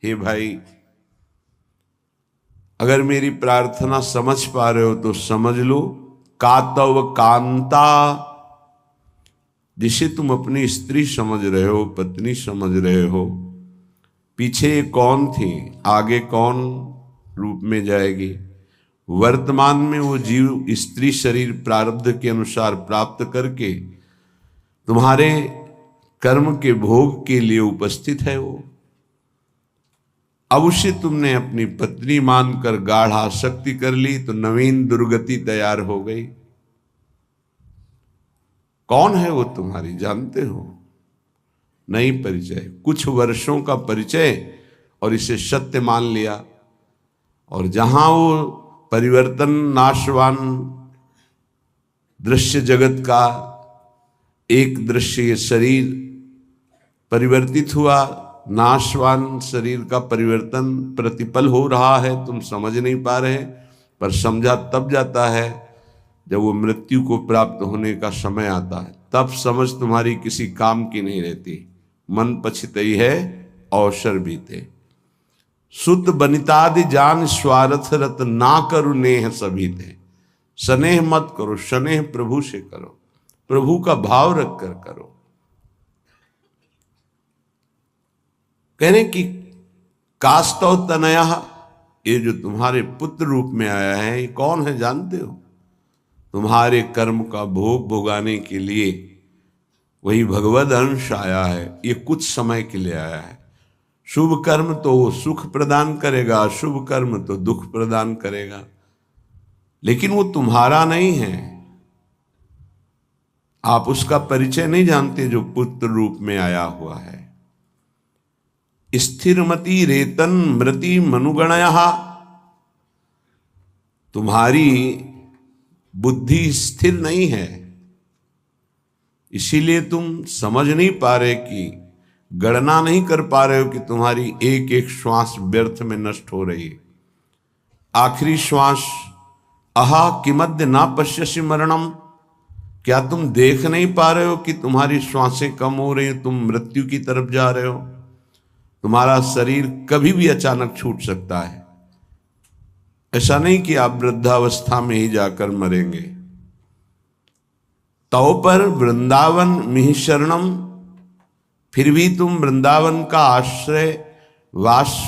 हे भाई, अगर मेरी प्रार्थना समझ पा रहे हो तो समझ लो, कातव कांता, जिसे तुम अपनी स्त्री समझ रहे हो, पत्नी समझ रहे हो, पीछे कौन थी, आगे कौन रूप में जाएगी। वर्तमान में वो जीव स्त्री शरीर प्रारब्ध के अनुसार प्राप्त करके तुम्हारे कर्म के भोग के लिए उपस्थित है। वो अब उसे तुमने अपनी पत्नी मानकर गाढ़ आसक्ति कर ली तो नवीन दुर्गति तैयार हो गई। कौन है वो तुम्हारी, जानते हो? नहीं परिचय, कुछ वर्षों का परिचय और इसे सत्य मान लिया। और जहां वो परिवर्तन नाशवान दृश्य जगत का एक दृश्य, ये शरीर परिवर्तित हुआ, नाशवान शरीर का परिवर्तन प्रतिपल हो रहा है, तुम समझ नहीं पा रहे, पर समझा तब जाता है जब वो मृत्यु को प्राप्त होने का समय आता है। तब समझ तुम्हारी किसी काम की नहीं रहती। मन पछितई है अवसर बीते। सुत बनितादि जान स्वार्थ रत, ना करो नेह सभी थे। स्नेह मत करो, स्नेह प्रभु से करो, प्रभु का भाव रख कर करो। कहने की कास्तव तनया, ये जो तुम्हारे पुत्र रूप में आया है, ये कौन है जानते हो? तुम्हारे कर्म का भोग भोगाने के लिए वही भगवद अंश आया है। ये कुछ समय के लिए आया है। शुभ कर्म तो वो सुख प्रदान करेगा, अशुभ कर्म तो दुख प्रदान करेगा, लेकिन वो तुम्हारा नहीं है। आप उसका परिचय नहीं जानते जो पुत्र रूप में आया हुआ है। स्थिरमति रेतन मृति मनुगणया, तुम्हारी बुद्धि स्थिर नहीं है, इसीलिए तुम समझ नहीं पा रहे कि, गणना नहीं कर पा रहे हो कि तुम्हारी एक एक श्वास व्यर्थ में नष्ट हो रही है। आखिरी श्वास, अहा किमद्य ना पश्यसि मरणम, क्या तुम देख नहीं पा रहे हो कि तुम्हारी श्वासें कम हो रही, तुम मृत्यु की तरफ जा रहे हो। तुम्हारा शरीर कभी भी अचानक छूट सकता है। ऐसा नहीं कि आप वृद्धावस्था में ही जाकर मरेंगे। तव पर वृंदावन मिहि शरणम, फिर भी तुम वृंदावन का आश्रय वास